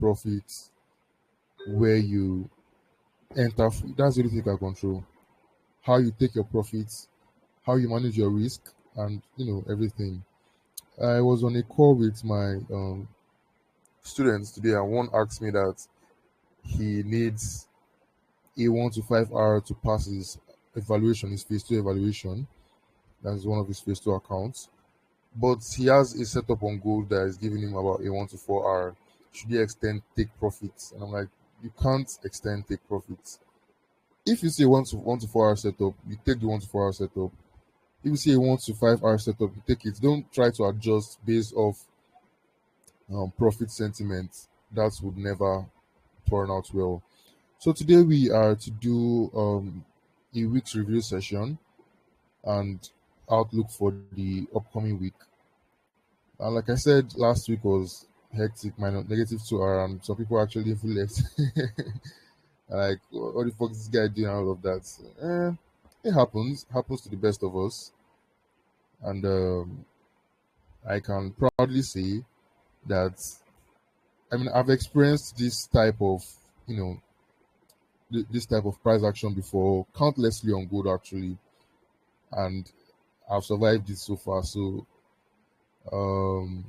profits where you enter. That's the only thing you can control. How you take your profits, how you manage your risk, and everything. I was on a call with my students today, and one asked me that he needs a 1 to 5 hour to pass his evaluation, his phase two evaluation. That's one of his phase two accounts. But he has a setup on gold that is giving him about a 1 to 4 hour. Should he extend take profits? And I'm like, you can't extend take profits. If you say 1 to 4 hour setup, you take the 1 to 4 hour setup. If you say a 1 to 5 hour setup, you take it. Don't try to adjust based off profit sentiment. That would never turn out well. So today we are to do a week's review session and outlook for the upcoming week. And like I said, last week was hectic, minus -2 hour, and some people actually even left. Like, what the fuck is this guy doing? All of that. It happens to the best of us, and I can proudly say that I've experienced this type of you know this type of price action before, countlessly on gold actually, and I've survived it so far. So um,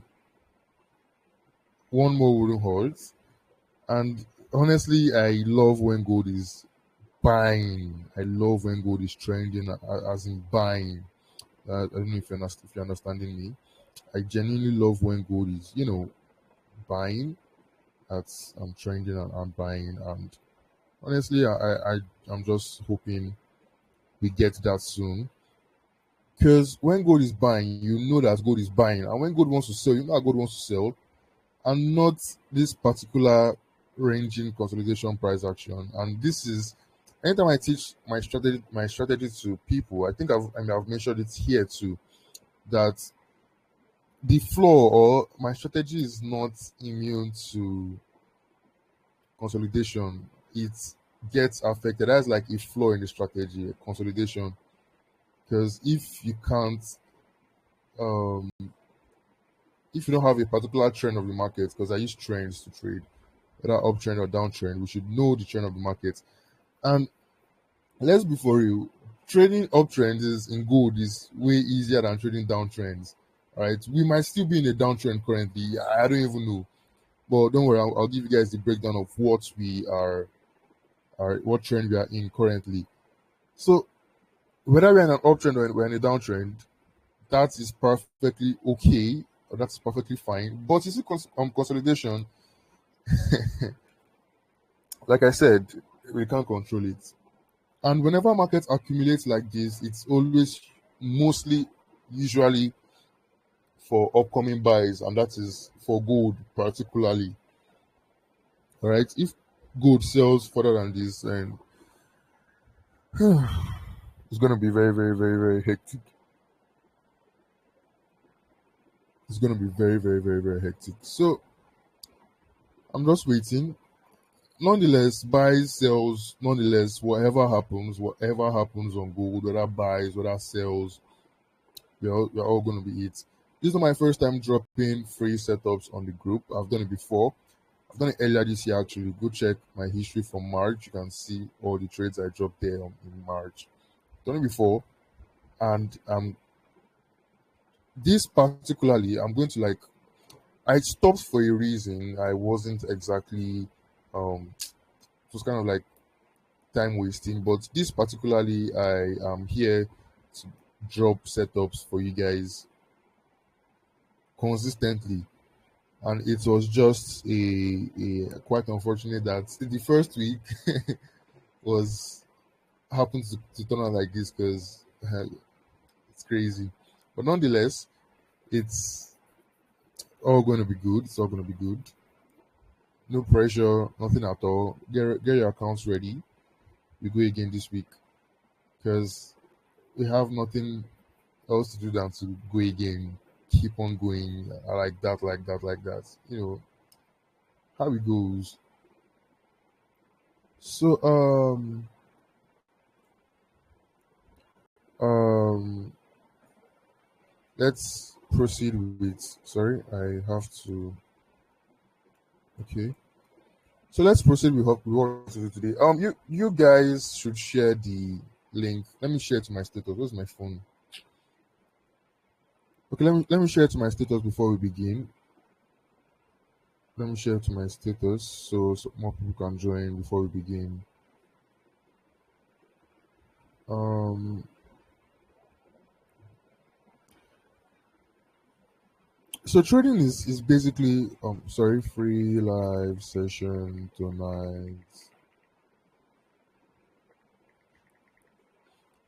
one more wouldn't hurt. And honestly, I love when gold is buying. I love when gold is trending, as in buying. I don't know if you're understanding me. I genuinely love when gold is, buying. That's I'm trending and I'm buying. And honestly, I'm just hoping we get that soon. Because when gold is buying, you know that gold is buying, and when gold wants to sell, you know that gold wants to sell, and not this particular ranging consolidation price action. And this is anytime I teach my strategy to people, I think I've mentioned it here too, that the flaw or my strategy is not immune to consolidation. It gets affected. That's like a flaw in the strategy, a consolidation. Because um, if you don't have a particular trend of the market, because I use trends to trade, whether uptrend or downtrend, we should know the trend of the market. And let's be for real, trading uptrends is in gold is way easier than trading downtrends. All right, we might still be in a downtrend currently. I don't even know, but don't worry, I'll give you guys the breakdown of what trend we are in currently. So whether we're in an uptrend or we're in a downtrend, that is perfectly okay, or that's perfectly fine. But you see, consolidation, like I said, we can't control it. And whenever markets accumulate like this, it's always mostly usually for upcoming buys, and that is for gold particularly. All right, if gold sells further than this, then it's going to be very, very, very, very hectic. It's going to be very, very, very, very hectic. So I'm just waiting. Nonetheless, buys, sells, nonetheless, whatever happens on gold, whether buys, whether sells, we're all going to be it. This is not my first time dropping free setups on the group. I've done it before. I've done it earlier this year actually. Go check my history from March. You can see all the trades I dropped there in March. I've done it before, and this particularly, I'm going to like. I stopped for a reason. I wasn't exactly. It was kind of like time wasting, but this particularly, I am here to drop setups for you guys consistently. And it was just a quite unfortunate that the first week was happened to turn out like this, because it's crazy. But nonetheless, it's all going to be good. It's all going to be good. No pressure, nothing at all. Get your accounts ready. We go again this week, because we have nothing else to do than to go again. Keep on going, like that, like that, like that. How it goes. So um let's proceed with. Sorry, I have to. Okay. So let's proceed with what we want to do today. You guys should share the link. Let me share it to my status. Where's my phone? Okay, let me share it to my status before we begin. Let me share it to my status so more people can join before we begin. Um, so trading is basically free live session tonight.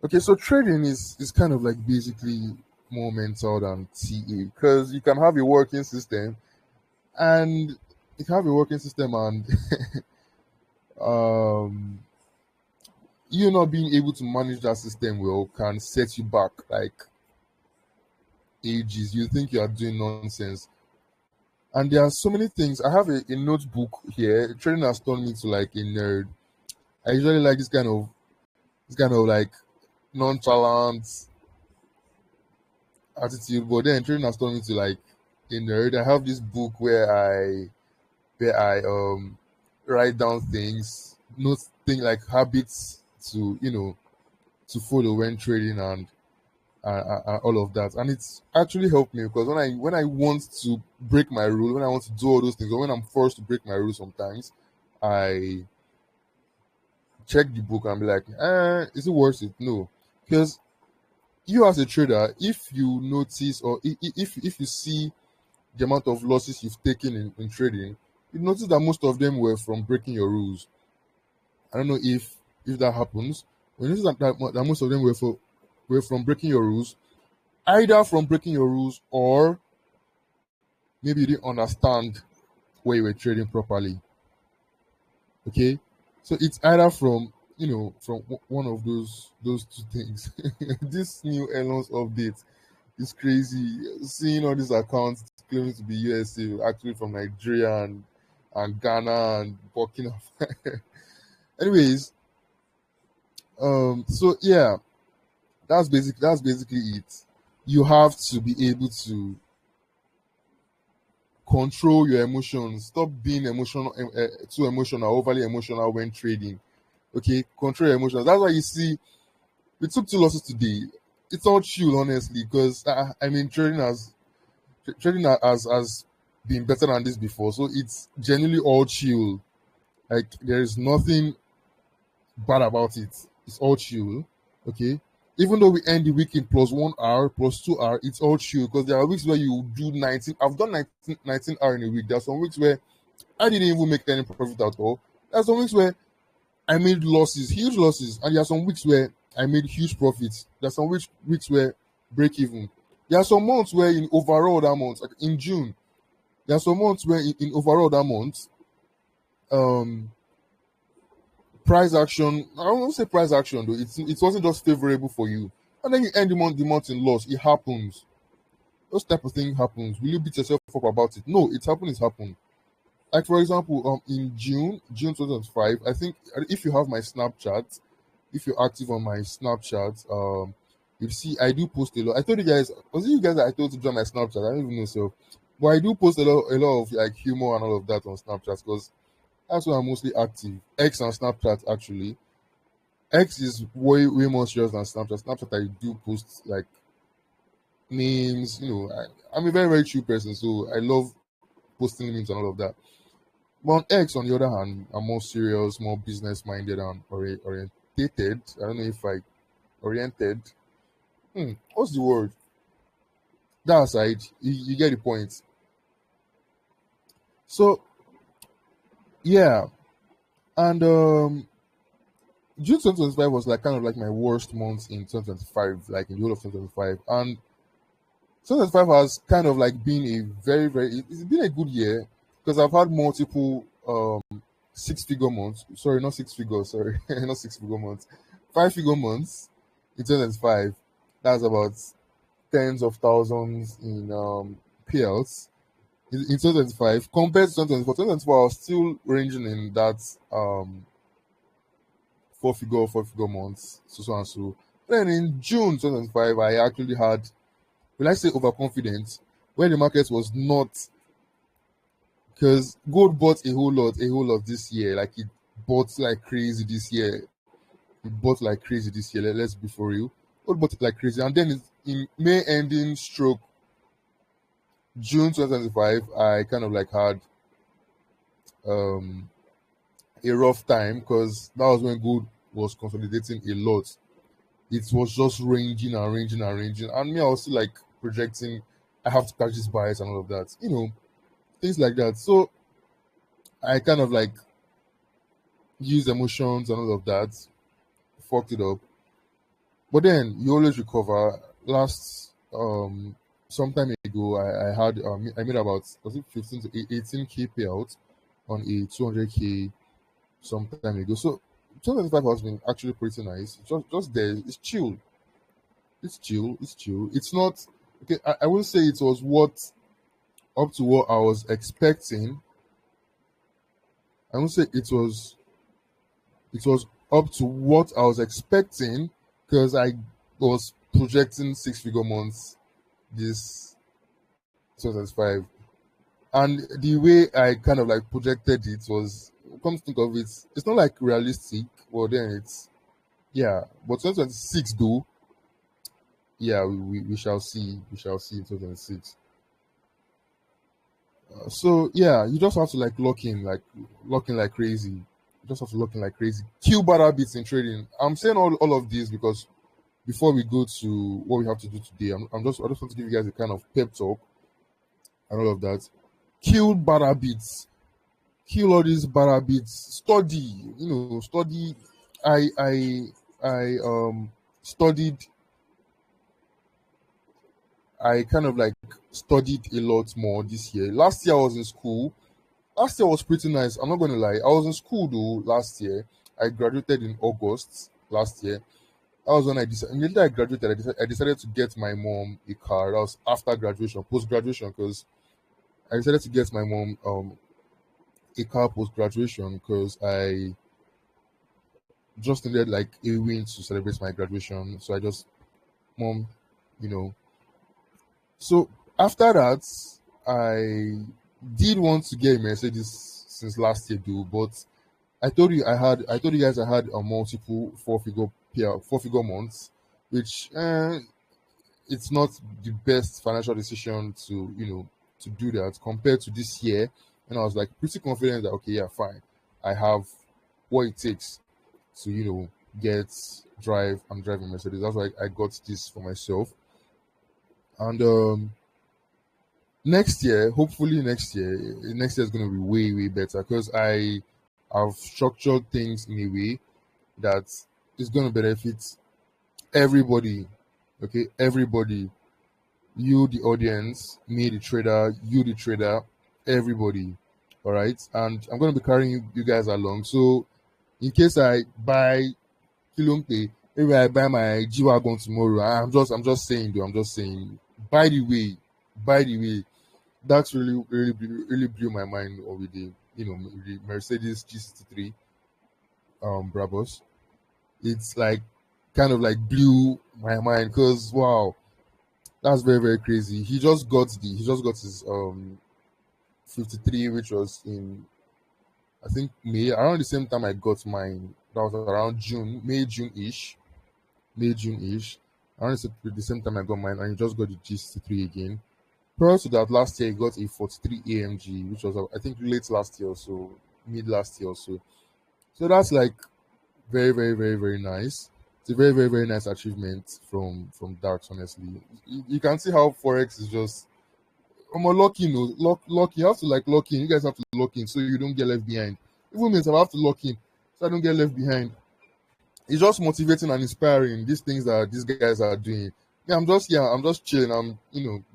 Okay, so trading is kind of like basically more mental than TA because you can have a working system and um you not being able to manage that system well can set you back like ages. You think you are doing nonsense. And there are so many things. I have a notebook here. Trading has turned me to like a nerd. I usually like this kind of like nonchalant attitude, but then trading has turned me to like a nerd. I have this book where I write down things, note things like habits to follow when trading and all of that. And it's actually helped me because when I want to break my rule, when I want to do all those things, or when I'm forced to break my rule, sometimes I check the book and be like, is it worth it? No, because you as a trader, if you notice or if you see the amount of losses you've taken in trading, you notice that most of them were from breaking your rules. I don't know if that happens. When you notice that most of them were from breaking your rules, either from breaking your rules or maybe you didn't understand where you were trading properly. Okay, so it's either from one of those two things. This new Elon's update is crazy. Seeing all these accounts claiming to be USA, actually from Nigeria and Ghana and Burkina. Anyways, so yeah, that's basically it. You have to be able to control your emotions. Stop being too emotional, overly emotional when trading. Okay, control your emotions. That's why you see we took two losses today. It's all chill, honestly, because I mean trading has been better than this before, so it's genuinely all chill. Like there is nothing bad about it. It's all chill. Okay. Even though we end the week in +1 hour, +2 hour, it's all chill because there are weeks where you do 19. I've done 19 hour in a week. There are some weeks where I didn't even make any profit at all. There are some weeks where I made losses, huge losses, and there are some weeks where I made huge profits. There are some weeks where break even. There are some months where in overall that month, like in June, there are some months where in overall that month, um, price action. I don't say price action though. It wasn't just favorable for you, and then you end the month in loss. It happens. Those type of thing happens. Will you beat yourself up about it? No, it's happened. It's happened. Like for example, in June 2005, I think if you have my Snapchat, if you're active on my Snapchat, you see I do post a lot. I told you guys, was it you guys that I told to join my Snapchat? I don't even know so, but I do post a lot of like humor and all of that on Snapchat because that's where I'm mostly active. X and Snapchat actually. X is way more serious than Snapchat. Snapchat I do post like memes. I'm a very chill person, so I love posting memes and all of that. But on X, on the other hand, I'm more serious, more business minded, and orientated. I don't know if I oriented. What's the word? That aside, you get the point. So yeah, and June 2025 was like kind of like my worst month in 2025, like in the whole of 2025, and 2025 has kind of like been a it's been a good year because I've had multiple 6 figure months. Sorry, not 6 figures. Sorry, not 6 figure months. 5 figure months in 2025. That's about tens of thousands in PLs in 2025 compared to 2024. 2024, I was still ranging in that 4 figure months, so and so. Then in June 2025, I actually had, will I say, overconfidence, where the market was not because gold bought a whole lot this year. Like it bought like crazy this year. It bought like crazy this year. Let's be for real. Gold bought like crazy, and then in May ending stroke June 2025, I kind of like had um a rough time because that was when gold was consolidating a lot. It was just ranging and ranging and ranging, and me, I was still like projecting I have to catch this bias and all of that, things like that. So I kind of like used emotions and all of that, fucked it up. But then you always recover. Last sometime ago, I made about, was it 15 to 18K payout on a 200K some time ago. So 2025 has been actually pretty nice. It's just there. It's chill. It's chill. It's chill. It's not okay. I will say it was what up to what I was expecting. I will say it was up to what I was expecting because I was projecting 6 figure months this 2005. And the way I kind of like projected it was, come to think of it, it's not like realistic. Well, then it's, yeah. But 2026, though, yeah, we shall see. We shall see in 2026. So, yeah, you just have to like lock in like crazy. You just have to lock in like crazy. Kill better beats in trading. I'm saying all of this because before we go to what we have to do today, I just want to give you guys a kind of pep talk and all of that. Kill better beats, kill all these better beats. Study, study. I studied. I kind of like studied a lot more this year. Last year I was in school. Last year was pretty nice. I'm not gonna lie. I was in school though last year. I graduated in August last year. That was when I decided. Immediately I graduated, I decided to get my mom a car. That was after graduation, post graduation, because I decided to get my mom a car post graduation because I just needed like a win to celebrate my graduation. So I just, mom, you know. So after that, I did want to get a Mercedes since last year, though. But I told you guys I had a multiple four figure months, which it's not the best financial decision to to do that compared to this year. And I was like pretty confident that okay, yeah, fine, I have what it takes to get drive. I'm driving Mercedes. That's why I got this for myself. And next year, hopefully next year is going to be way better because I have structured things in a way that is going to benefit everybody. Okay, everybody. You, the audience, me, the trader, you, the trader, everybody. All right, and I'm going to be carrying you guys along. So in case I buy Kilompe, maybe I buy my G wagon tomorrow. I'm just saying though. I'm just saying. By the way, by the way, that's really blew my mind with the Mercedes G63 Brabus. It's like kind of like blew my mind because wow, that's very crazy. He just got his 53, which was in I think May, around the same time I got mine. That was around June, May June ish. Around the same time I got mine, and he just got the G63 again. Prior to that, last year he got a 43 AMG, which was I think late last year or so, mid last year or so. So that's like very nice. It's a very nice achievement from Darks. Honestly, you can see how Forex is just. I'm a lucky, lock. You have to like lock in. You guys have to lock in so you don't get left behind. Even means I have to lock in so I don't get left behind. It's just motivating and inspiring these things that these guys are doing. I'm just chilling. I'm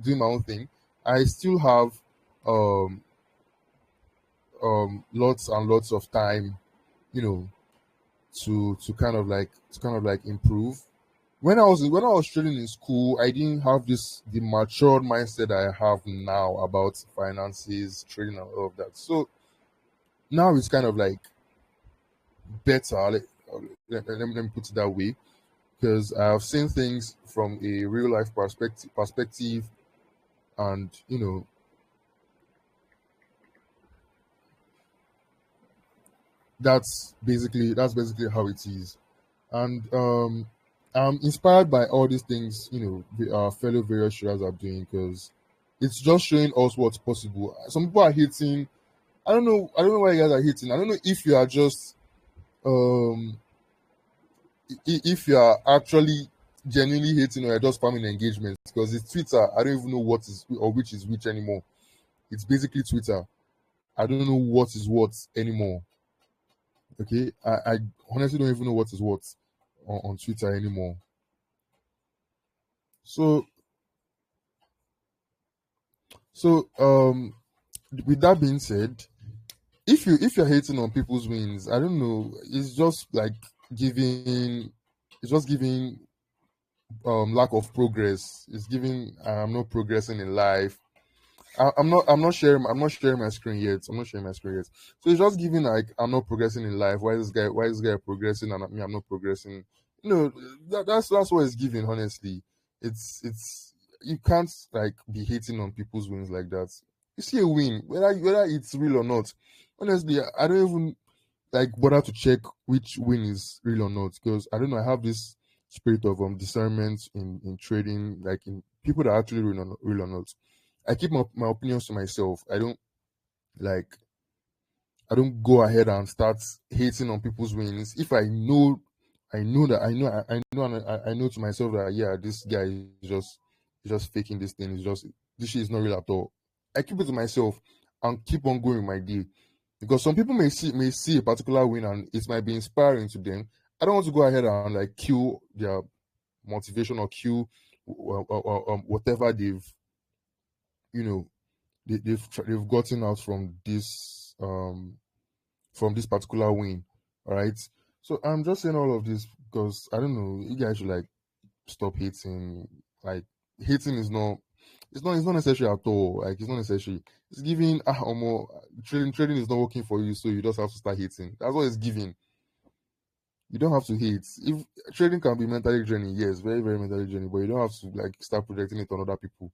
doing my own thing. I still have um lots and lots of time, you know, to kind of like improve. When I was trading in school, I didn't have the matured mindset I have now about finances, trading, and all of that. So now it's kind of like better. Let me put it that way because I've seen things from a real life perspective, and that's basically how it is. And I'm inspired by all these things, our fellow various traders are doing, because it's just showing us what's possible. Some people are hitting. I don't know why you guys are hitting. I don't know if you are just um if you are actually genuinely hating, or you're just farming engagement, because it's Twitter. I don't even know what is or which is which anymore. It's basically Twitter. I don't know what is what anymore. Okay, I honestly don't even know what is what on Twitter anymore. So so with that being said, if you're hating on people's wins, I don't know, it's just like giving it's just giving lack of progress. It's giving I'm not progressing in life. I'm not sharing my screen yet. I'm not sharing my screen yet. So it's just giving like I'm not progressing in life. Why is this guy progressing and I'm not progressing? That's what it's giving, honestly. It's You can't like be hating on people's wins like that. You see a win, whether it's real or not. Honestly, I don't even like bother to check which win is real or not, because I don't know. I have this spirit of discernment in trading, like in people that are actually real or not. I keep my opinions to myself. Like I don't go ahead and start hating on people's wins. If I know to myself that, yeah, this guy is just faking this thing. This shit is not real at all. I keep it to myself and keep on going with my day, because some people may see a particular win and it might be inspiring to them. I don't want to go ahead and like kill their motivation, or kill whatever you know they've gotten out from this particular win. All right. So I'm just saying all of this because I don't know. You guys should like stop hating. Like hating is not. It's not necessary at all. Like it's not necessary. It's giving more trading is not working for you, so you just have to start hating. That's what it's giving. You don't have to hate. If trading can be mentally draining, yes, very, very mentally draining, but you don't have to like start projecting it on other people.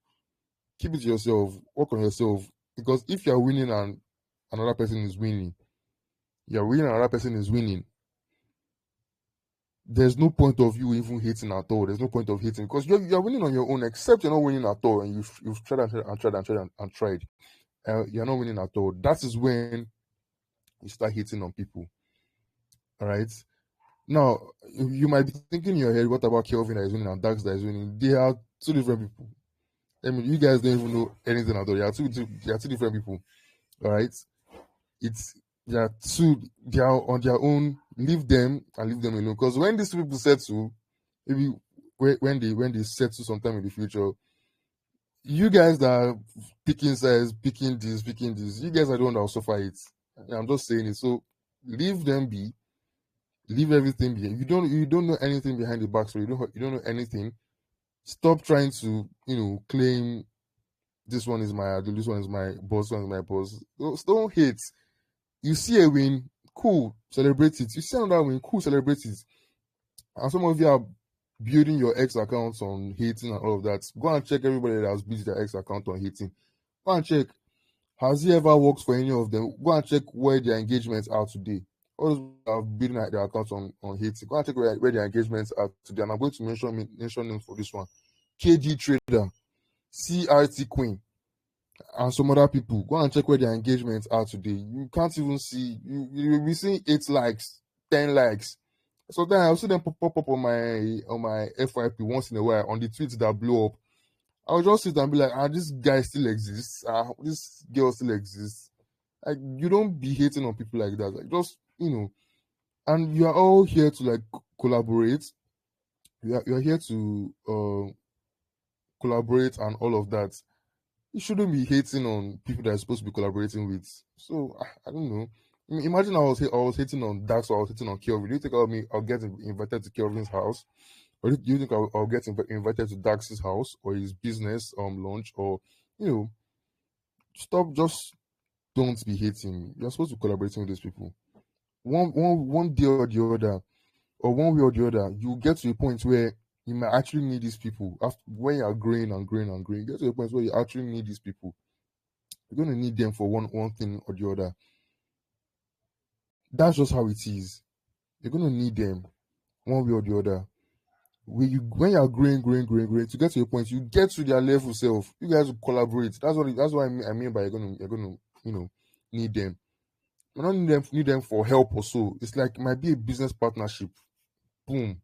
Keep it to yourself, work on yourself. Because if you're winning and another person is winning, you're winning and another person is winning, there's no point of you even hating at all. There's no point of hating because you're winning on your own, except you're not winning at all, and you've tried and tried. You're not winning at all. That is when you start hating on people. All right. Now you might be thinking in your head, what about Kelvin that is winning and Dax that is winning? They are two different people. I mean, you guys don't even know anything at all. They are two different people. All right. It's they are on their own. Leave them and leave them alone. Because when these people settle, maybe when they settle sometime in the future, you guys that are picking size, picking this, you guys are the one that will suffer it. I'm just saying it. So leave them be, leave everything be. You don't know anything behind the backstory. You don't know anything. Stop trying to claim this one is my idol, this one is my boss, this one is my boss. Don't hate. You see a win, cool, celebrate it. You see another win, cool, celebrate it. And some of you are building your ex accounts on hating and all of that. Go and check everybody that has built their ex account on hating. Go and check. Has it ever worked for any of them? Go and check where their engagements are today. All those people that have building their accounts on hating. Go and check where their engagements are today. And I'm going to mention names for this one. KD Trader, CRT Queen, and some other people. Go and check where their engagements are today. You can't even see. You'll be seeing 8 likes, 10 likes. So then I'll see them pop up on my FYP once in a while on the tweets that blow up. I'll just sit and be like, this guy still exists. This girl still exists. Like, you don't be hating on people like that. Like, just and you are all here to like collaborate. You're here to collaborate and all of that. You shouldn't be hating on people that you're supposed to be collaborating with. So I don't know. I mean, imagine I was hating on Dax, or I was hating on Kelvin. Do you think I'll get invited to Kelvin's house? Or do you think I'll get invited to Dax's house or his business launch? Or you know, stop. Just don't be hating. You're supposed to be collaborating with these people. One day or the other, or one way or the other, you get to a point where you might actually need these people. After when you are growing and growing and growing, you get to a point where you actually need these people. You're going to need them for one thing or the other. That's just how it is. You're gonna need them one way or the other. When you are growing, to get to a point, you get to their level self. You guys will collaborate. That's what I mean by you're gonna need them. You don't need them for help or so. It's like it might be a business partnership. Boom.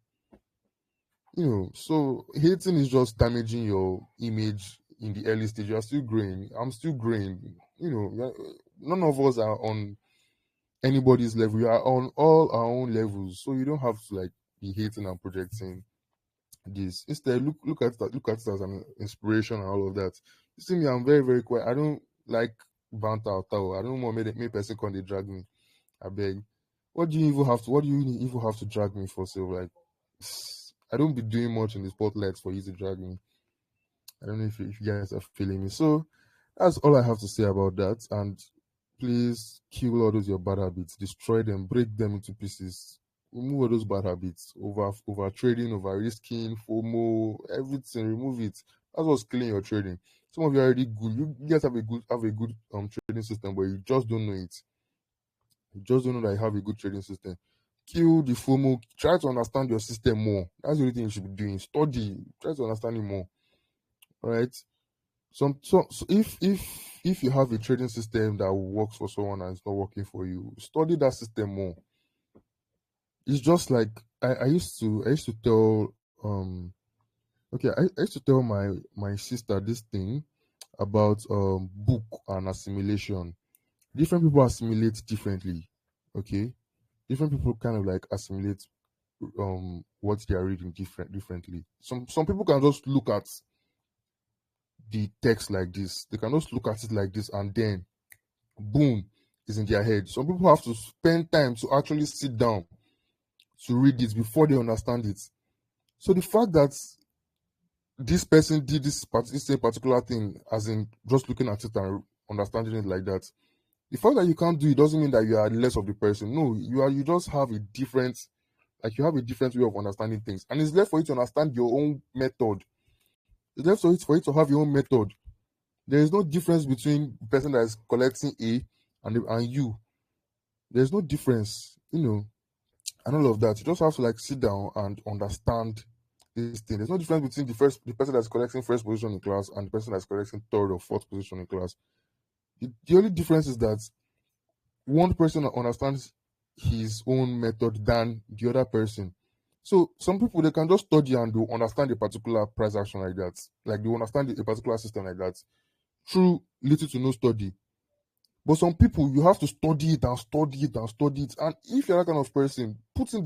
So hating is just damaging your image in the early stage. You are still growing. I'm still growing. None of us are on anybody's level. We are on all our own levels. So you don't have to like be hating and projecting this. Instead, look at it as an inspiration and all of that. You see me, I'm very, very quiet. I don't like banter or towel. I don't want me person come they drag me. I beg. What do you even have to drag me for? So like I don't be doing much in the spotlights for you to drag me. I don't know if you guys are feeling me. So that's all I have to say about that. And please kill all those your bad habits, destroy them, break them into pieces. Remove all those bad habits, over trading, over risking, FOMO, everything. Remove it. That's what's killing your trading. Some of you are already good. You guys have a good trading system, but you just don't know it. You just don't know that you have a good trading system. Kill the FOMO. Try to understand your system more. That's the only thing you should be doing. Study. Try to understand it more. All right. So if you have a trading system that works for someone and it's not working for you, study that system more. It's just like I used to tell I used to tell my sister this thing about book and assimilation. Different people assimilate differently. Okay, different people kind of like assimilate what they are reading differently. Some people can just look at the text like this. They can just look at it like this, and then boom, is in their head. Some people have to spend time to actually sit down to read it before they understand it. So the fact that this person did this same particular thing, as in just looking at it and understanding it like that, the fact that you can't do it doesn't mean that you are less of the person. No, you just have a different, like you have a different way of understanding things, and it's left for you to understand your own method. It's left for you to have your own method. There is no difference between the person that is collecting A and you. There's no difference, and all of that. You just have to like sit down and understand this thing. There's no difference between the person that's collecting first position in class and the person that's collecting third or fourth position in class. The only difference is that one person understands his own method than the other person. So some people, they can just study and they understand a particular price action like that. Like they understand a particular system like that through little to no study. But some people, you have to study it and study it and study it. And if you're that kind of person, put in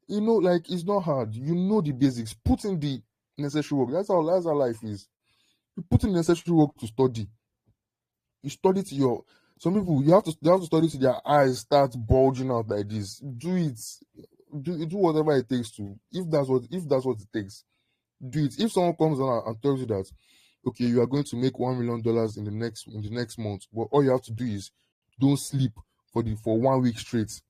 like it's not hard. You know the basics. Put in the necessary work. That's how life is. You put in the necessary work to study. You study to your. Some people, they have to study to their eyes start bulging out like this. Do it. Do whatever it takes to. If that's what it takes, do it. If someone comes on and tells you that, okay, you are going to make $1 million in the next month, but all you have to do is don't sleep for 1 week straight.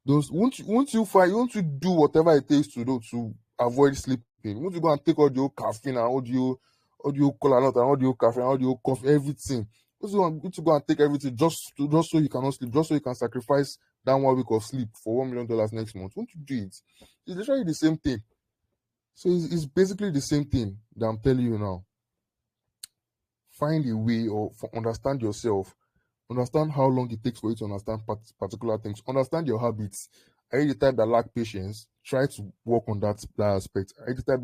Won't you do whatever it takes to do to avoid sleeping? Won't you go and take all the old caffeine and all the old cola nut and all the old caffeine and all the old coffee, everything? Won't you go and take everything just so you cannot sleep, just so you can sacrifice that 1 week of sleep for $1 million next month? Won't you do it? It's literally the same thing. So it's basically the same thing that I'm telling you now. Find a way or understand yourself. Understand how long it takes for you to understand particular things. Understand your habits. Are you the type that lack patience? Try to work on that aspect. Are you the type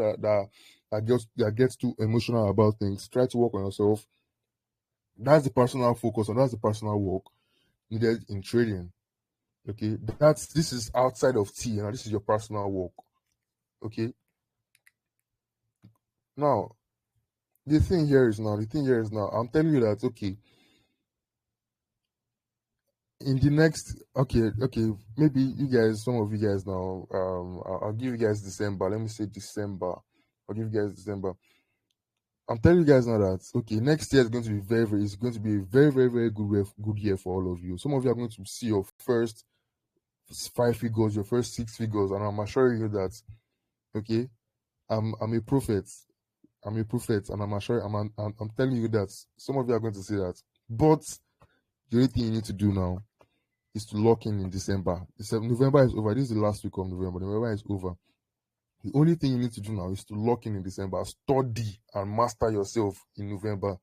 that gets too emotional about things? Try to work on yourself. That's the personal focus and that's the personal work needed in trading. Okay, this is outside of T. Now this is your personal work. Okay. Now the thing here is now. I'm telling you that okay. In the next, okay, maybe some of you guys now, I'll give you guys December. Let me say December. I'll give you guys December. I'm telling you guys now that okay, next year is going to be it's going to be a very, very, very good year for all of you. Some of you are going to see your first 5 figures, your first 6 figures, and I'm assuring you that okay, I'm a prophet. I'm a prophet, and I'm telling you that some of you are going to see that. But the only thing you need to do now is to lock in December. November is over. This is the last week of November. November is over. The only thing you need to do now is to lock in December, study and master yourself in November.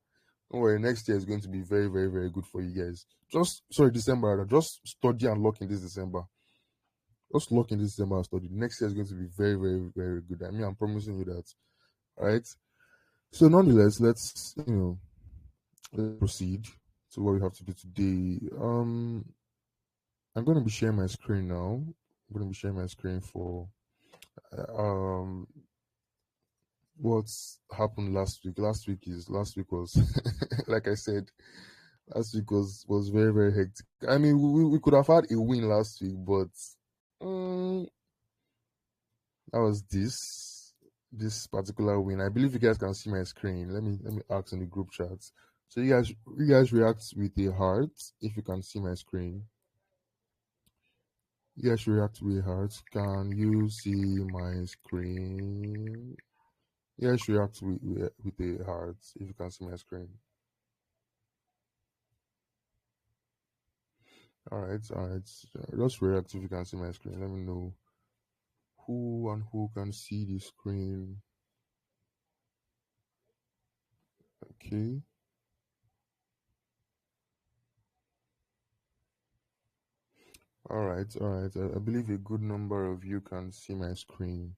Don't worry, next year is going to be very, very, very good for you guys. December rather. Just study and lock in this December. Just lock in this December and study. Next year is going to be very, very, very good. I mean, I'm promising you that. All right. So, nonetheless, let's proceed to what we have to do today. I'm going to be sharing my screen now. I'm going to be sharing my screen for what's happened last week. Last week was like I said, last week was very, very hectic. I mean, we could have had a win last week, but that was this particular win. I believe you guys can see my screen. Let me ask in the group chat. So you guys react with a heart if you can see my screen. You guys react with a heart. Can you see my screen? You guys react with a heart if you can see my screen. All right. Just react if you can see my screen. Let me know who can see the screen. Okay. All right. I believe a good number of you can see my screen.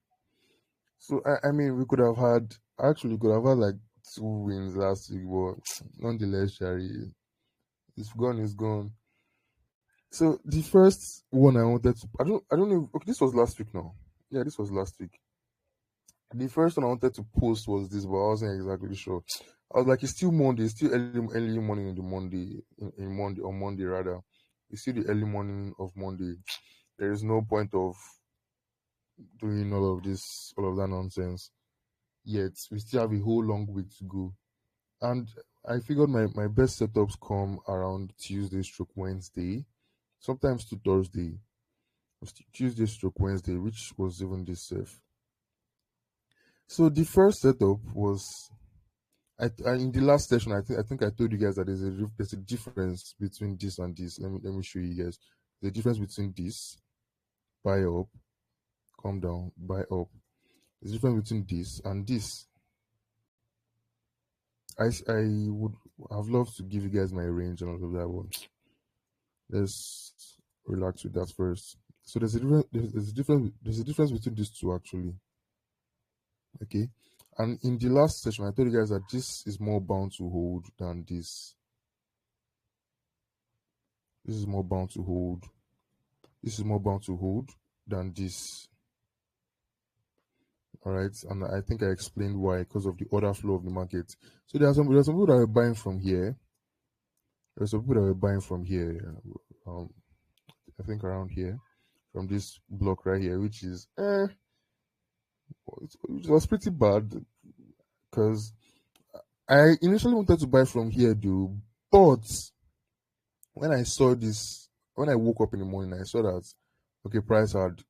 So I mean, we could have had like 2 wins last week, but nonetheless, Shari, it's gone. So the first one I wanted to, I don't know. Okay, this was last week now. Yeah, this was last week. The first one I wanted to post was this, but I wasn't exactly sure. I was like, it's still Monday, it's still early morning in the Monday, in Monday, on Monday rather. It's still the early morning of Monday. There is no point of doing all of that nonsense. Yet we still have a whole long week to go. And I figured my best setups come around Tuesday stroke Wednesday, sometimes to Thursday. Tuesday stroke Wednesday, which was even this safe. So the first setup was in the last session. I think I told you guys that there's a difference between this and this. Let me show you guys the difference between this, buy up, come down, buy up. There's a difference between this and this. I would have loved to give you guys my range and all of that one. Let's relax with that first. So there's a difference between these two actually. Okay. And in the last session, I told you guys that this is more bound to hold than this. This is more bound to hold. This is more bound to hold than this. All right. And I think I explained why, because of the order flow of the market. So there's some people that are buying from here. There's some people that are buying from here. I think around here, from this block right here, which is it was pretty bad because I initially wanted to buy from here, dude. But when I saw this, when I woke up in the morning, I saw that okay, price had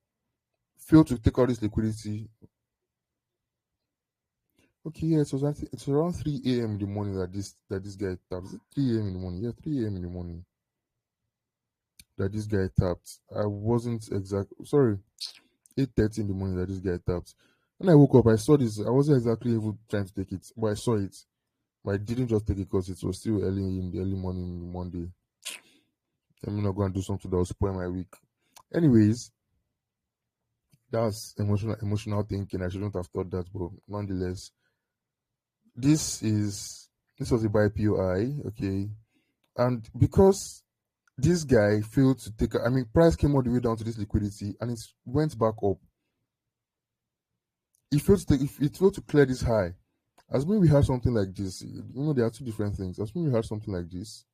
failed to take out this liquidity. Okay, yeah, it's around 3 a.m. in the morning that this guy tapped. 3 a.m. in the morning, yeah, 3 a.m. in the morning that this guy tapped. I wasn't sorry, 8:30 in the morning that this guy tapped. When I woke up, I saw this. I wasn't exactly even trying to take it, but I saw it. But I didn't just take it because it was still early in the early morning in Monday. I'm not going to do something that will spoil my week. Anyways, that's emotional thinking. I shouldn't have thought that, but nonetheless, this was a buy POI, okay, and because this guy failed to take, I mean, price came all the way down to this liquidity and it went back up. It failed to clear this high. Assuming we had something like this, there are two different things. Assuming we had something like this,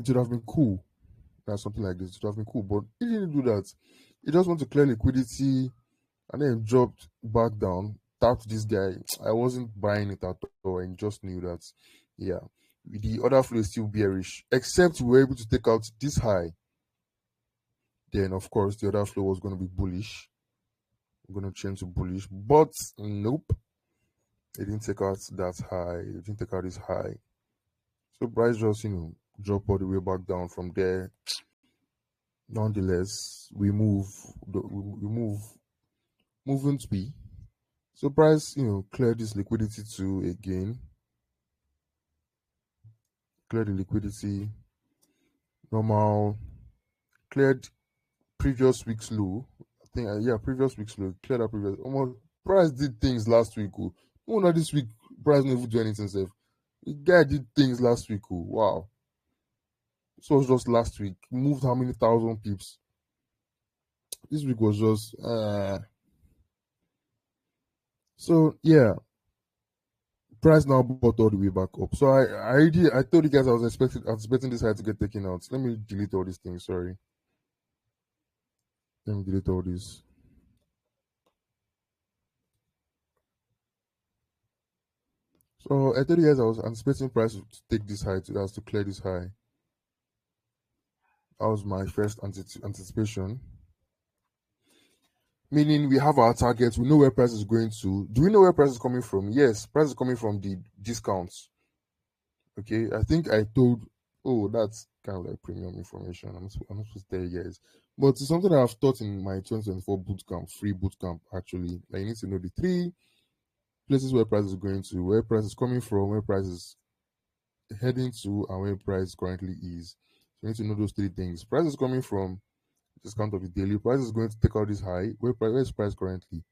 it would have been cool. That something like this, it would have been cool. But it didn't do that. It just want to clear liquidity and then dropped back down, tapped this guy. I wasn't buying it at all and just knew that, yeah, the order flow is still bearish, except we were able to take out this high. Then, of course, the order flow was going to be bullish. We're going to change to bullish, but nope. It didn't take out that high. It didn't take out this high. So price just drop all the way back down from there. Nonetheless, we moving to be. So price cleared this liquidity too again. Cleared the liquidity. Normal. Cleared previous week's low. I think previous week's low. Cleared that previous. Almost price did things last week. Oh. No, not this week. Price never do anything. Safe. The guy did things last week. Oh. Wow. This was just last week. Moved how many thousand pips? This week was just so yeah. Price now bought all the way back up. So I told you guys I was expecting this high to get taken out. Let me delete all these things. Sorry. Let me delete all this. So I told you guys I was anticipating price to take this high to clear this high. That was my first anticipation. Meaning we have our targets, we know where price is going to. Do we know where price is coming from? Yes, price is coming from the discounts. Okay, I think I told. Oh, that's kind of like premium information. I'm not supposed to tell you guys, but it's something that I've taught in my 2024 bootcamp, free bootcamp. Actually, like you need to know the three places where price is going to, where price is coming from, where price is heading to, and where price currently is. So you need to know those three things. Price is coming from discount of the daily. Price is going to take out this high. Where is price currently?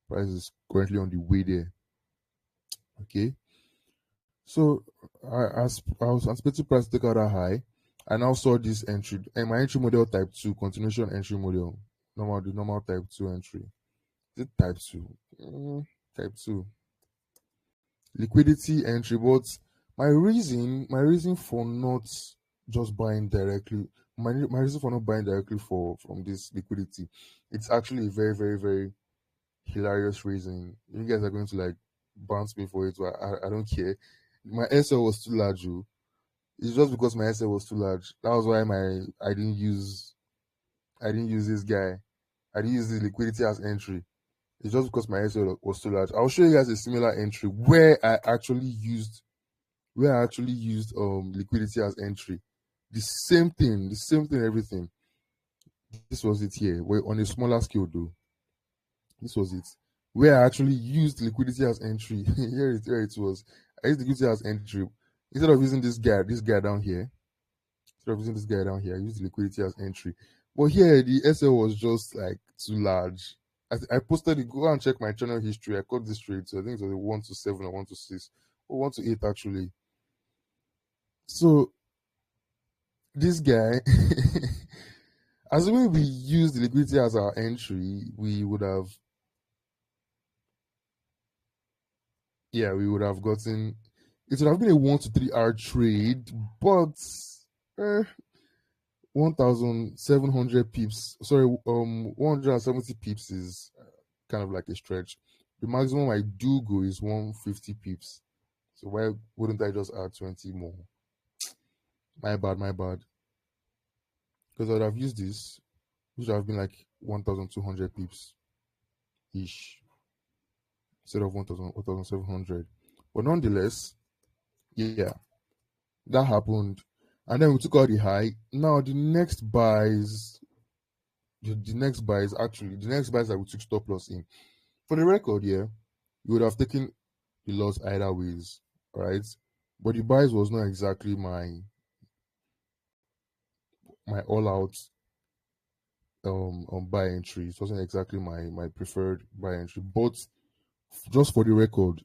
Price is currently on the way there. Okay. So as I was anticipating price to take out that high, I now saw this entry and my entry model type 2, continuation entry model. The normal type 2 entry. Is it type 2? Type 2. Liquidity entry, but my reason for not just buying directly, my reason for not buying directly from this liquidity, it's actually a very, very, very hilarious reason. You guys are going to like bounce me for it, but I don't care. My SL was too large. Oh. It's just because my SL was too large. That was why I didn't use this guy. I didn't use the liquidity as entry. It's just because my SL was too large. I'll show you guys a similar entry where I actually used liquidity as entry. The same thing, everything. This was it here. We're on a smaller scale though. This was it. Where I actually used liquidity as entry. Here it was. I used liquidity as entry. Instead of using this guy down here, I used the liquidity as entry. But here the SL was just like too large. I posted it. Go and check my channel history. I caught this trade. So I think it was a 1 to 7 or 1 to 6 or 1 to 8 actually. So this guy, assuming we used the liquidity as our entry, we would have gotten, it would have been a 1 to 3 hour trade, but 1,700 pips, sorry, 170 pips is kind of like a stretch. The maximum I do go is 150 pips. So why wouldn't I just add 20 more? My bad. Because I would have used this, which would have been like 1,200 pips ish instead of 1,700. But nonetheless, yeah, that happened. And then we took out the high. Now the next buys that we took stop loss in. For the record, yeah, you would have taken the loss either ways, right? But the buys was not exactly my all out buy entry. It wasn't exactly my preferred buy entry. But just for the record,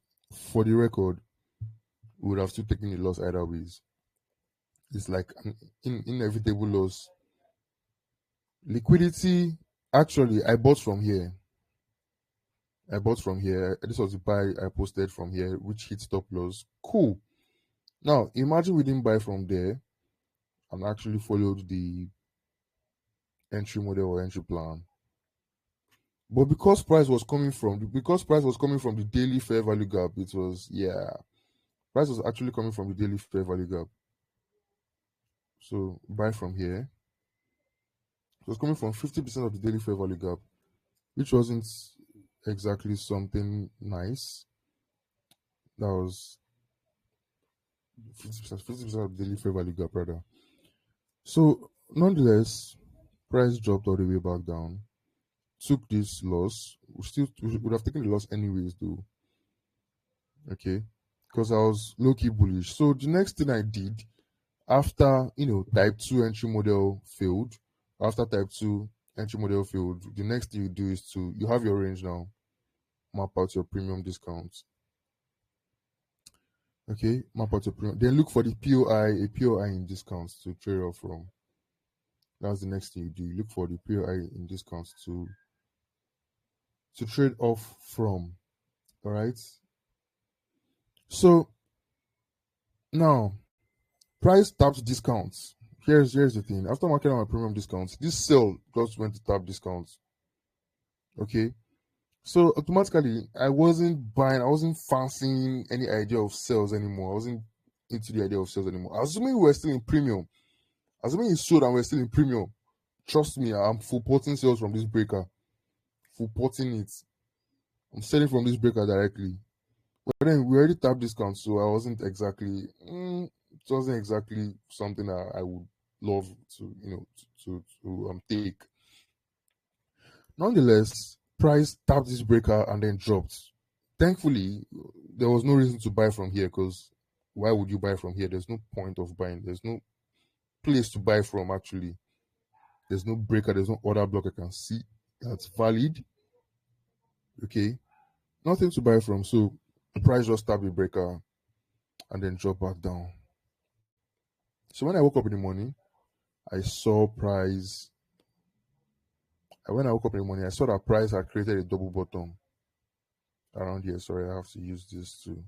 we would have still taken the loss either ways. It's like an inevitable loss. Liquidity, actually, I bought from here. This was the buy I posted from here, which hit stop loss. Cool. Now, imagine we didn't buy from there and actually followed the entry model or entry plan. But because price was coming from the daily fair value gap, price was actually coming from the daily fair value gap. So buy from here. It was coming from 50% of the daily fair value gap, which wasn't exactly something nice. That was 50% of the daily fair value gap rather. So nonetheless, price dropped all the way back down. Took this loss. We would have taken the loss anyways, though. Okay, because I was low key bullish. So the next thing I did after type 2 entry model failed, after type 2 entry model failed, the next thing you do is you have your range now, map out your premium discounts. Okay, map out your premium. Then look for the POI, a POI in discounts to trade off from. That's the next thing you do. You look for the POI in discounts to trade off from. All right. So now price taps discounts. Here's the thing. After marking on my premium discounts, this sell just went to tap discounts. Okay. So automatically I wasn't fancying any idea of sales anymore. I wasn't into the idea of sales anymore. Assuming we're still in premium. Assuming it's sold and we're still in premium. Trust me, I'm full porting sales from this breaker. Full porting it. I'm selling from this breaker directly. But then we already tapped discount, so I wasn't exactly. It wasn't exactly something I would love to take. Nonetheless, price tapped this breaker and then dropped. Thankfully, there was no reason to buy from here because why would you buy from here? There's no point of buying. There's no place to buy from actually. There's no breaker. There's no order block I can see that's valid. Okay, nothing to buy from. So the price just tapped the breaker and then drop back down. So when I woke up in the morning, I saw price. When I woke up in the morning, I saw that price had created a double bottom around here. Sorry, I have to use this too.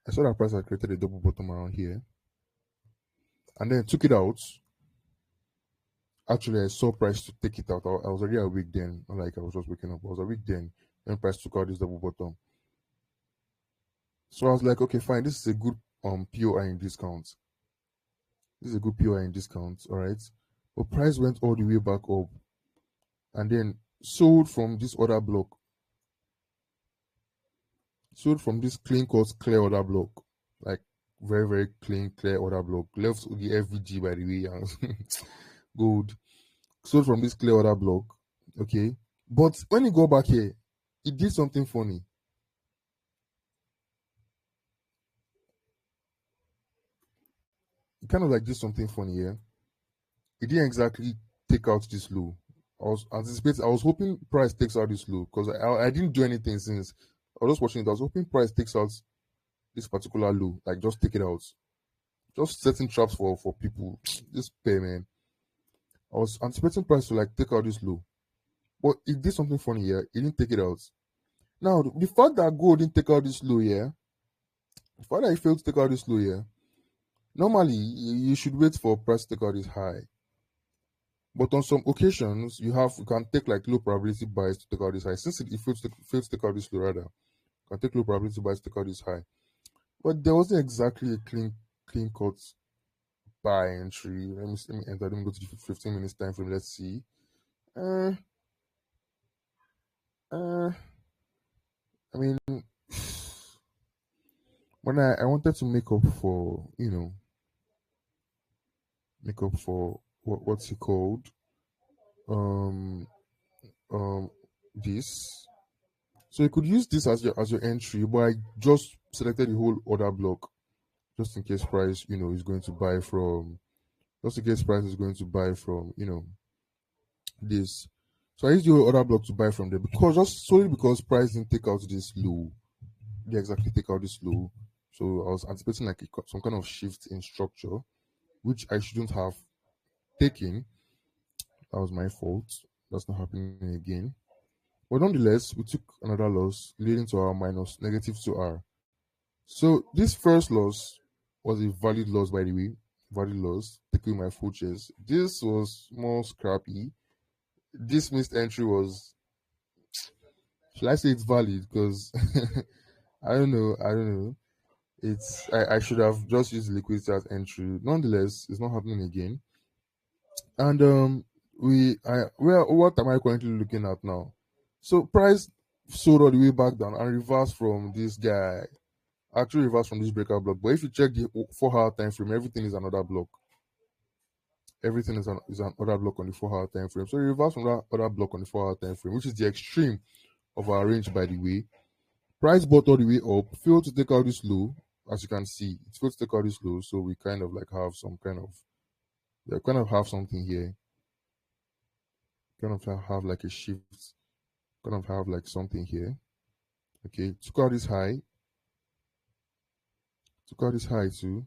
I saw that price had created a double bottom around here, and then took it out. Actually, I saw price to take it out. I was already awake then, not like I was just waking up. I was awake then when price took out this double bottom. So I was like, okay, fine. This is a good POI in discount. This is a good POI in discount, all right. But price went all the way back up, and then sold from this order block. Sold from this clean cut clear order block, like very very clean clear order block. Left the FVG by the way, good. Sold from this clear order block, okay. But when you go back here, it did something funny. It kind of like did something funny here. It didn't exactly take out this low. I was hoping price takes out this low because I didn't do anything since I was just watching it. I was hoping price takes out this particular low, like just take it out. Just setting traps for people. This pair, man. I was anticipating price to like take out this low, but it did something funny here. It didn't take it out. Now the fact that gold didn't take out this low here, the fact that it failed to take out this low here, normally you should wait for price to take out this high. But on some occasions, you can take like low probability buys to take out this high. Since it failed to take out this low, rather, you can take low probability buys to take out this high. But there wasn't exactly a clean cut buy entry. Let me enter. Let me go to the 15 minutes time frame. Let's see. I mean, when I wanted to make up for what's it called um this. So you could use this as your entry, but I just selected the whole order block just in case price is going to buy from, just in case price is going to buy from this. So I used the whole order block to buy from there because just solely because price didn't take out this low. They exactly take out this low. So I was anticipating like some kind of shift in structure, which I shouldn't have taken. That was my fault. That's not happening again. But nonetheless, we took another loss, leading to our minus -2R. So this first loss was a valid loss, by the way. Valid loss, taking my full chase. This was more scrappy. This missed entry was, should I say it's valid? Because I don't know. I should have just used liquidity as entry. Nonetheless, it's not happening again. And what am I currently looking at now? So price sold all the way back down and reversed from this guy. actually reversed from this breakout block. But if you check the 4-hour time frame, everything is another block. Everything is an other block on the 4-hour time frame. So you reverse from that other block on the 4-hour time frame, which is the extreme of our range, by the way. Price bought all the way up, failed to take out this low, as you can see. It failed to take out this low, so we kind of like have some kind of have something here. Kind of have like a shift. Kind of have like something here. Okay, took out this high. Took out this high too.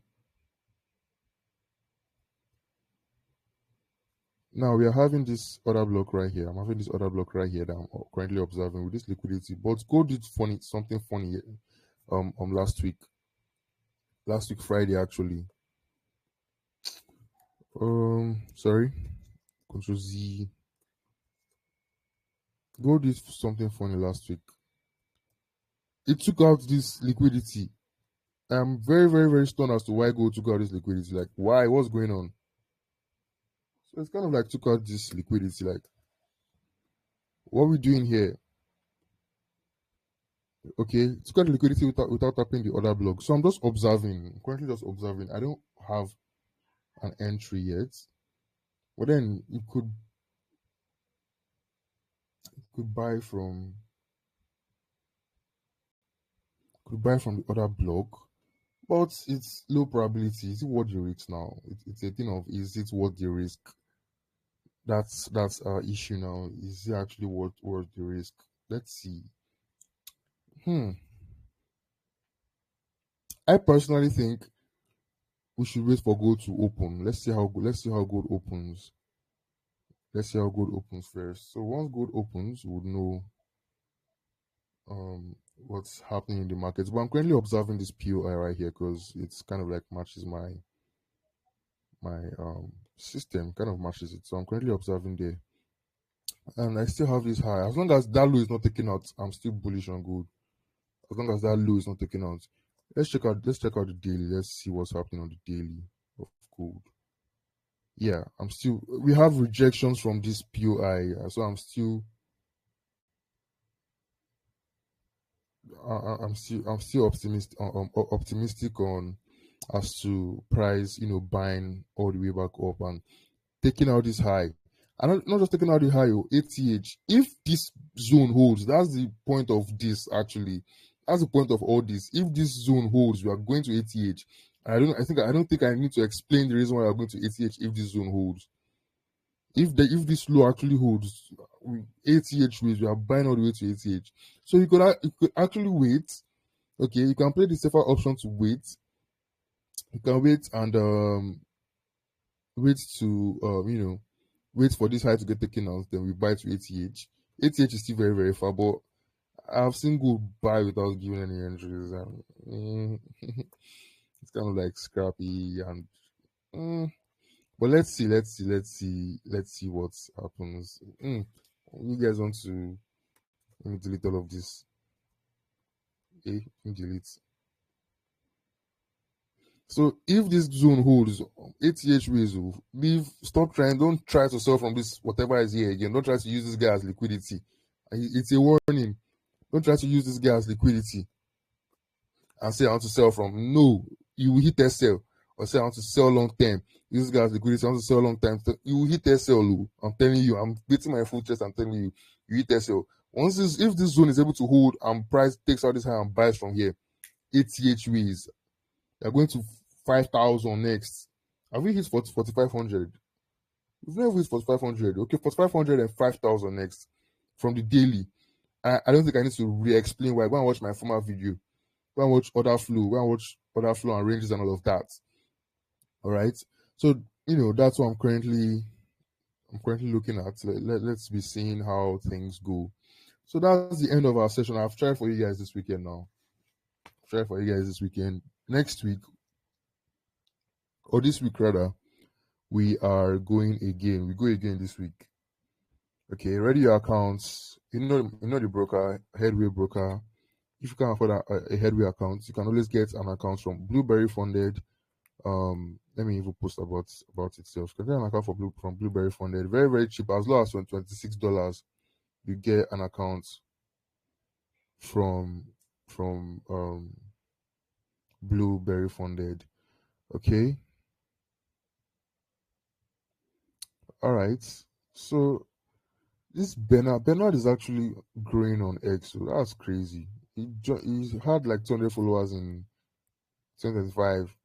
Now we are having this other block right here. I'm having this other block right here that I'm currently observing with this liquidity. But gold did something funny last week Friday actually. Sorry, Control Z. Gold did something funny last week. It took out this liquidity. I'm very, very, very stunned as to why gold took out this liquidity. Like, why? What's going on? So it's kind of like took out this liquidity. Like, what are we doing here? Okay, took out the liquidity without tapping the other block. So I'm just observing. I'm currently just observing. I don't have an entry yet. But then you could buy from the other block. But it's low probability. Is it worth the risk now? It's a thing of, is it worth the risk? That's our issue now. Is it actually worth the risk? Let's see. I personally think we should wait for gold to open. Let's see how gold opens. Let's see how gold opens first. So once gold opens, we'll know what's happening in the markets. But I'm currently observing this POI right here because it's kind of like matches my system, kind of matches it. So I'm currently observing there. And I still have this high. As long as that low is not taken out, I'm still bullish on gold. As long as that low is not taken out. Let's check out the daily. Let's see what's happening on the daily of gold. Yeah, we have rejections from this POI, so I'm still optimistic on as to price, buying all the way back up and taking out this high. And not just taking out the high, ATH. If this zone holds, that's the point of this actually. That's the point of all this. If this zone holds, we are going to ATH. I don't think I need to explain the reason why we're going to ATH if this zone holds. If this low actually holds, ATH ways, we are buying all the way to ATH. So you could actually wait. Okay, you can play the safer option to wait. You can wait and wait to wait for this high to get taken out, then we buy to ATH. ATH is still very, very far, but I've seen gold buy without giving any entries, and it's kind of like scrappy. And but let's see what happens. You guys want to let me delete all of this? Delete. So if this zone holds, ATH ways will leave. Don't try to sell from this whatever is here again. Don't try to use this guy as liquidity. It's a warning. Don't try to use this guy as liquidity and say I want to sell from. No, you will hit SL or say I want to sell long term. Use this guy as liquidity. I want to sell long time. You will hit SL. I'm telling you. I'm beating my full chest. I'm telling you. You hit SL. If this zone is able to hold and price takes out this high and buys from here, ATH ways. They're going to 5,000 next. Have we hit 4,500? We've never hit 4,500. Okay, 4,500 and 5,000 next from the daily. I don't think I need to re-explain why. Go and watch my former video. Go and watch other flow. Go and watch other flow and ranges and all of that. All right. So that's what I'm currently looking at. Let's be seeing how things go. So that's the end of our session. I've tried for you guys this weekend now. Next week, or this week rather, we are going again. We go again this week. Okay, ready your accounts. You know the broker, headway broker. If you can't afford a headway account, you can always get an account from Blueberry Funded. Let me even post about itself. You can get an account from Blueberry Funded, very, very cheap, as low as $26. You get an account from blueberry funded. Okay. All right. So this Bernard is actually growing on X. So that's crazy. He had like 200 followers in 2025,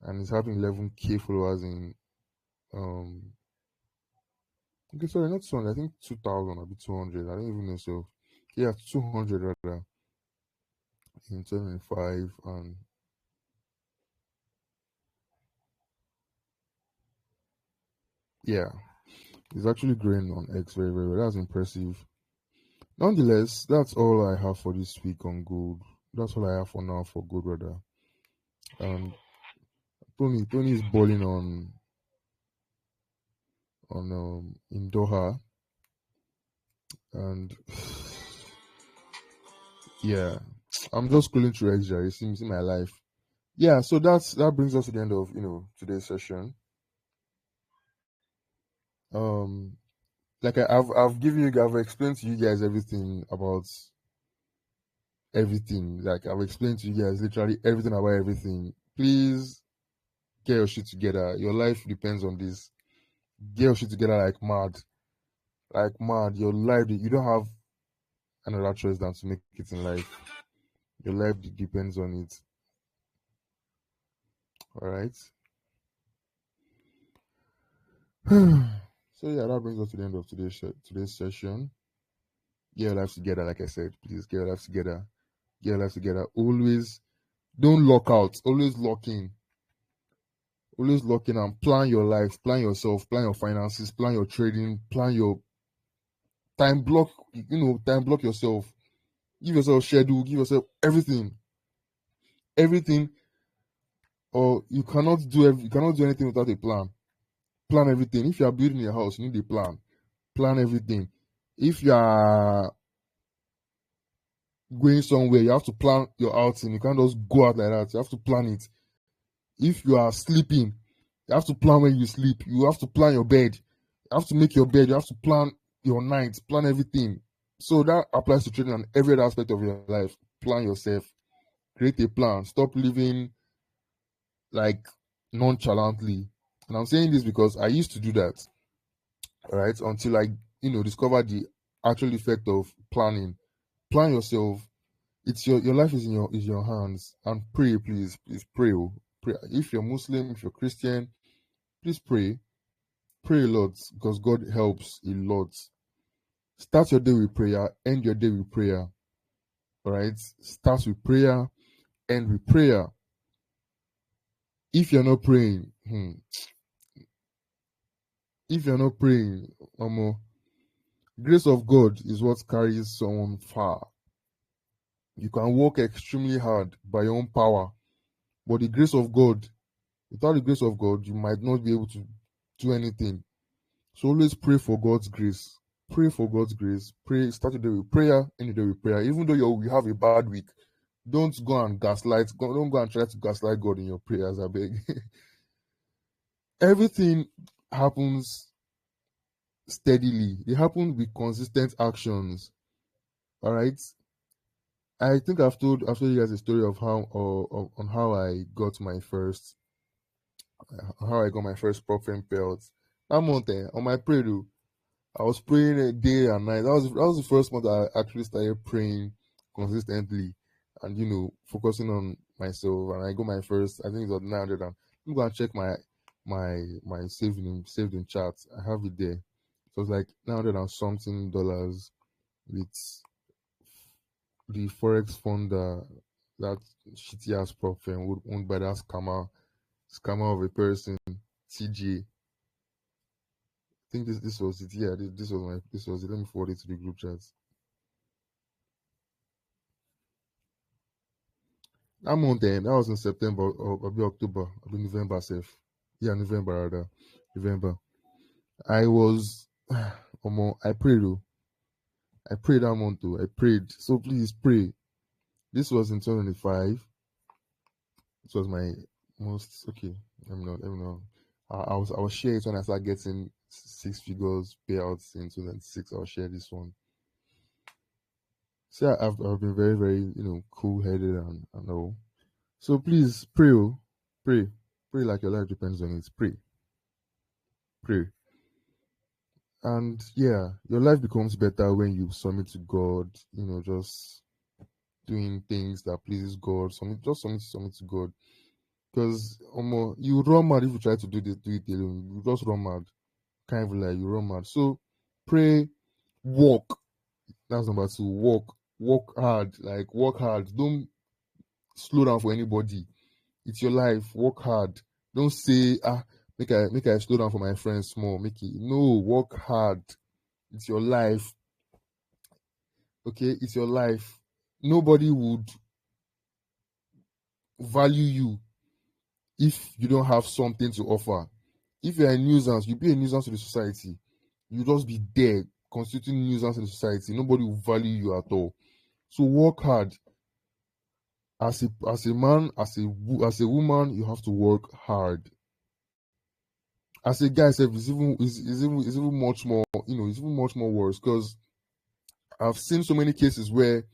and he's having 11K followers in um. Okay, sorry, not 200. I think 2,000 or 200. I don't even know. So yeah, 200 rather in 2025, and yeah, he's actually growing on X very very well. That's impressive. Nonetheless, that's all I have for this week on gold. That's all I have for now for gold, rather. And Tony is balling on in Doha, and yeah, I'm just scrolling through X, Jerry. Seems in my life. Yeah, so that brings us to the end of today's session. Um, like I've explained to you guys everything about everything. Like I've explained to you guys literally everything about everything. Please get your shit together. Your life depends on this. Get your shit together like mad. Like mad. Your life, you don't have another choice than to make it in life. Your life depends on it. All right. So yeah, that brings us to the end of today's session. Get your life together, like I said. Please get your life together. Get your life together. Always don't lock out. Always lock in. Always lock in and plan your life, plan yourself, plan your finances, plan your trading, plan your time block. Time block yourself. Give yourself schedule. Give yourself everything. Everything. Or you cannot do anything without a plan. Plan everything. If you are building a house, you need a plan. Plan everything. If you are going somewhere, you have to plan your outing. You can't just go out like that. You have to plan it. If you are sleeping, you have to plan when you sleep. You have to plan your bed. You have to make your bed. You have to plan your night. Plan everything. So that applies to trading and every other aspect of your life. Plan yourself. Create a plan. Stop living like nonchalantly. And I'm saying this because I used to do that, right? Until I, discovered the actual effect of planning. Plan yourself. It's your life is your hands. And pray, please pray. Pray. If you're Muslim, if you're Christian, please pray. Pray a lot because God helps a lot. Start your day with prayer, end your day with prayer. All right? Start with prayer, end with prayer. If you're not praying, if you're not praying, grace of God is what carries someone far. You can work extremely hard by your own power, but the grace of God, without the grace of God, you might not be able to do anything. So always pray for God's grace. Pray for God's grace. Pray. Start your day with prayer. End your day with prayer. Even though you have a bad week, don't go and gaslight. Don't go and try to gaslight God in your prayers. I beg. Everything happens steadily. They happen with consistent actions. All right. I think I've told you guys a story of on how I got my first prophet belt. That month on my prayer, I was praying a day and night. That was the first month I actually started praying consistently and focusing on myself. And I got my first. I think it was 900. And I'm gonna check my saved in chat. I have it there. It was like 900 and something dollars with the forex fund that shitty ass prop firm owned by that scammer of a person, TJ. I think this was it. Yeah, this was it. Let me forward it to the group chat. That month, that was in September or maybe October, maybe November, safe. Yeah, November rather, November. I was, I prayed though. I prayed that month too. I prayed. So please pray. This was in 2025. This was my most okay. Let me know. I was share it when I started getting six figures payouts in 2006. I'll share this one. So I've been very very cool headed and all. So please pray, oh, pray, pray like your life depends on it. Pray, pray, and yeah, your life becomes better when you submit to God. Just doing things that pleases God. Submit to God. Because you run mad if you try to do it alone. You just run mad. Can't even lie, you run mad. So pray, walk. That's number two. Walk. Work hard. Like work hard. Don't slow down for anybody. It's your life. Work hard. Don't say make I slow down for my friends small. Make it no, work hard. It's your life. Okay, it's your life. Nobody would value you if you don't have something to offer. If you're a nuisance, you be a nuisance to the society. You just be there constituting nuisance in the society. Nobody will value you at all. So work hard. As a man, as a woman, you have to work hard. As a guy, is even much more. It's even much more worse because I've seen so many cases where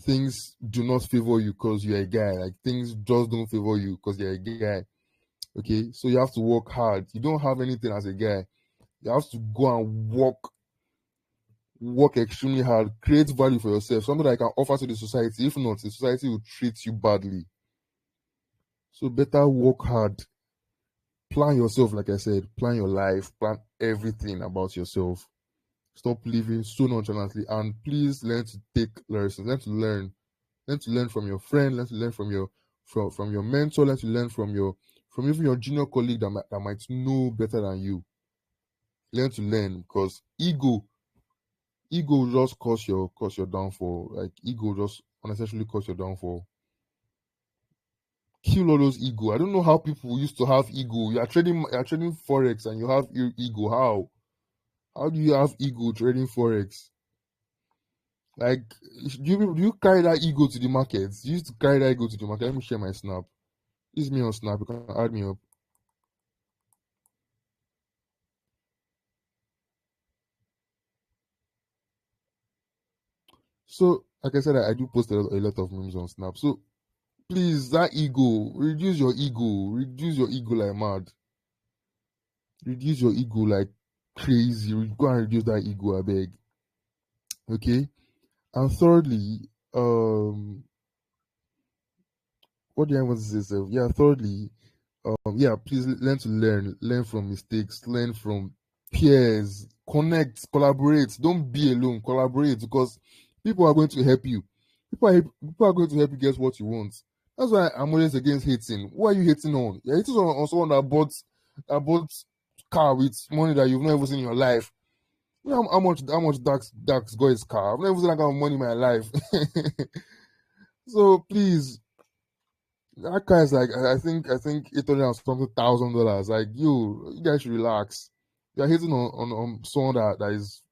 things do not favor you because you're a guy. Like things just don't favor you because you're a guy. Okay, so you have to work hard. You don't have anything as a guy. You have to go and work extremely hard, create value for yourself, something that you can offer to the society. If not, the society will treat you badly. So better work hard, plan yourself, like I said, plan your life, plan everything about yourself. Stop living so nonchalantly, and please learn to take lessons, learn to learn from your friend, learn to learn from your mentor, learn to learn from even your junior colleague that might know better than you. Learn to learn because ego will just cause your downfall. Like ego just unnecessarily cause your downfall. Kill all those ego. I don't know how people used to have ego. You are trading forex and you have ego. How? How do you have ego trading forex? Like, do you carry that ego to the markets? You used to carry that ego to the market. Let me share my snap. This is me on snap. You can add me up. So, like I said, I do post a lot of memes on snap. So please, that ego, reduce your ego. Reduce your ego like mad. Reduce your ego like crazy. Go and reduce that ego, I beg. Okay. And thirdly, what do I want to say? Yeah, thirdly, yeah, please learn to learn from mistakes, learn from peers, connect, collaborate. Don't be alone, collaborate because people are going to help you. People are going to help you get what you want. That's why I'm always against hating. Who are you hating on? You're hating on someone that bought car with money that you've never seen in your life. You know how much Dax got his car. I've never seen that kind of money in my life. So please, that car is like I think $800 something thousand. Like you guys should relax. You're hitting on someone that is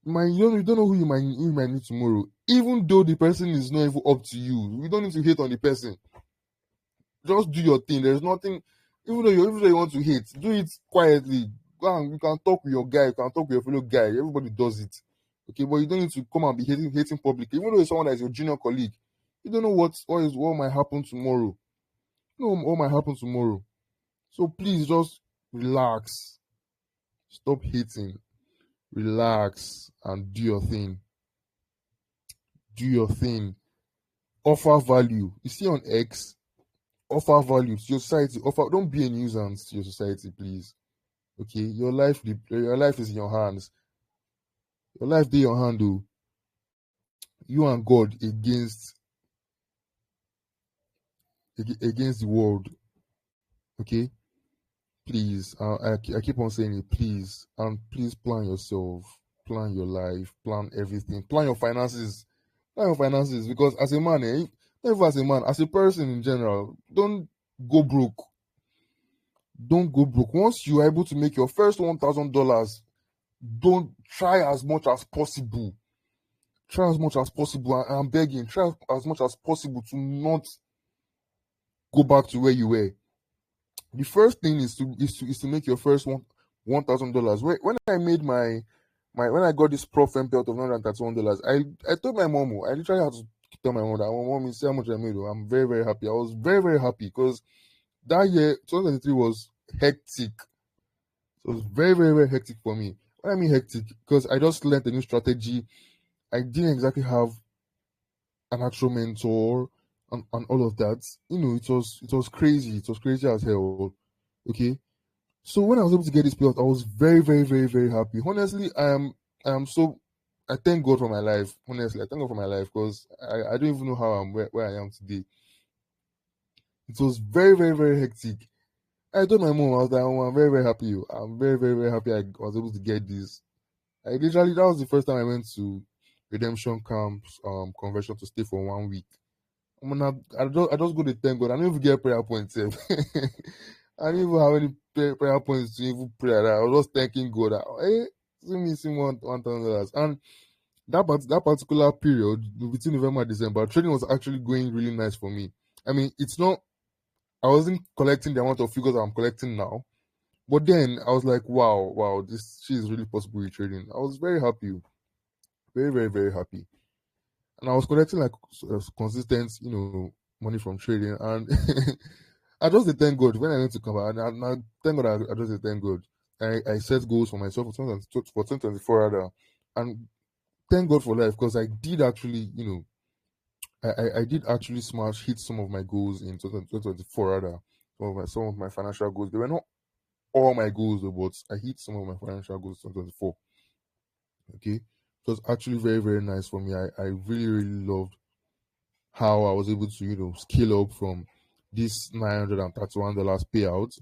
you don't know who you might need tomorrow. Even though the person is not even up to you, you don't need to hate on the person. Just do your thing. There's nothing. Even though you want to hate, do it quietly. Go and you can talk with your guy. You can talk with your fellow guy. Everybody does it. Okay, but you don't need to come and be hating public. Even though it's someone that is your junior colleague, you don't know what might happen tomorrow. You know what might happen tomorrow. So please just relax. Stop hating. Relax and do your thing. Do your thing. Offer value. You see on X, offer value to your society. Don't be a nuisance to your society, please. Okay, your life is in your hands. Your life be your hand, though. You and God against the world. Okay, please. I keep on saying it, please, and please plan yourself, plan your life, plan everything, plan your finances, because as a man, not even as a man, as a person in general, go broke. Don't go broke. Once you are able to make your first $1,000, don't try as much as possible. Try as much as possible. I'm begging. Try as much as possible to not go back to where you were. The first thing is to make your first $1,000. When I made my when I got this prof belt of $131, I told my mom, I literally had to tell my mom that, "Oh, mommy, see how much I made. Oh." I'm very, very happy. I was very, very happy because that year, 2023, was hectic. So it was very, very, very hectic for me. What I mean hectic, because I just learned a new strategy. I didn't exactly have an actual mentor and all of that. It was crazy. It was crazy as hell. Okay. So when I was able to get this payout, I was very, very, very, very happy. Honestly, I thank God for my life. Honestly, I thank God for my life because I don't even know how I'm where I am today. It was very, very, very hectic. I told my mom, I was like, "Oh, I'm very, very happy. I'm very, very, very happy I was able to get this." That was the first time I went to redemption camps, convention to stay for 1 week. I just go to thank God. I don't even get prayer points. Sef. I didn't even have any prayer points to even pray like that. I was just thanking God. Hey, see me $1,000. And that particular period between November and December, trading was actually going really nice for me. I mean, it's not. I wasn't collecting the amount of figures I'm collecting now, but then I was like, wow, this shit is really possible with trading. I was very happy, very, very, very happy, and I was collecting like consistent, money from trading, and I just dey thank God when I went to come back. And I thank God I just dey thank God. I set goals for myself for 2024 rather, and thank God for life because I did actually, I did actually hit some of my goals in 2024 rather. Some of my financial goals. They were not all my goals though, but I hit some of my financial goals in 2024. Okay. It was actually very, very nice for me. I really, really loved how I was able to, scale up from this $931 payout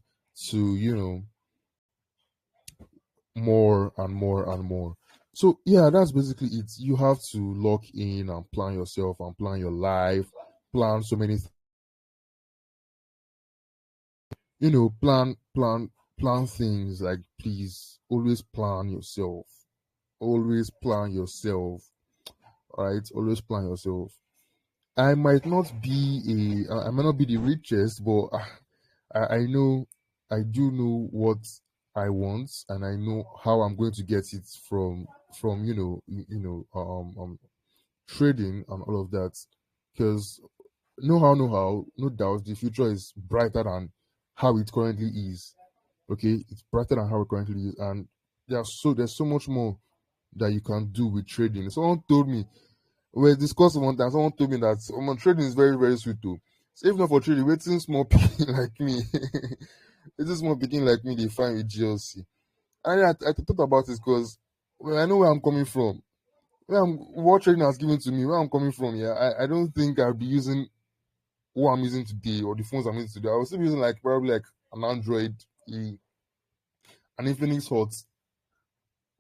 to, more and more and more. So yeah, that's basically it. You have to lock in and plan yourself and plan your life, plan so many plan things. Like, please always plan yourself. Always plan yourself. All right, always plan yourself. I might not be the richest, but I know, I do know what I want, and I know how I'm going to get it from trading and all of that. Because no doubt, the future is brighter than how it currently is. Okay, it's brighter than how it currently is, and there's so much more that you can do with trading. Someone told me, we were discussing one time. Someone told me that trading is very, very sweet too. So if not for trading, waiting small pikin like me, waiting small pikin like me, they find with GLC. And I thought about this because I know where I'm coming from. What trading has given to me, where I'm coming from. Yeah, I don't think I'll be using what I'm using today or the phones I'm using today. I was still using like probably like an Android, an Infinix Hot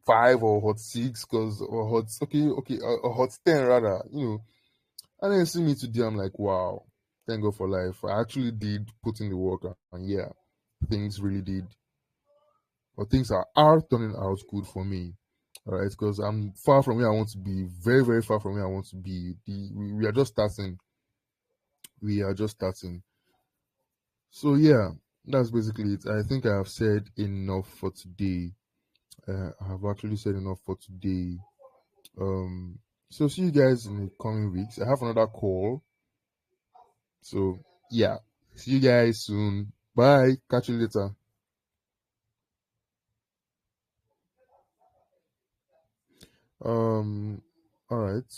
5 or Hot 6, because or Hot 10 rather. And then you see me today, I'm like, wow, thank God for life. I actually did put in the work, and yeah, things really did, or things are turning out good for me. All right, because I'm far from where I want to be, very, very far from where I want to be. We are just starting. We are just starting. So yeah, that's basically it. I think I have said enough for today. I have actually said enough for today. Um, so see you guys in the coming weeks. I have another call. So yeah, see you guys soon. Bye. Catch you later. All right.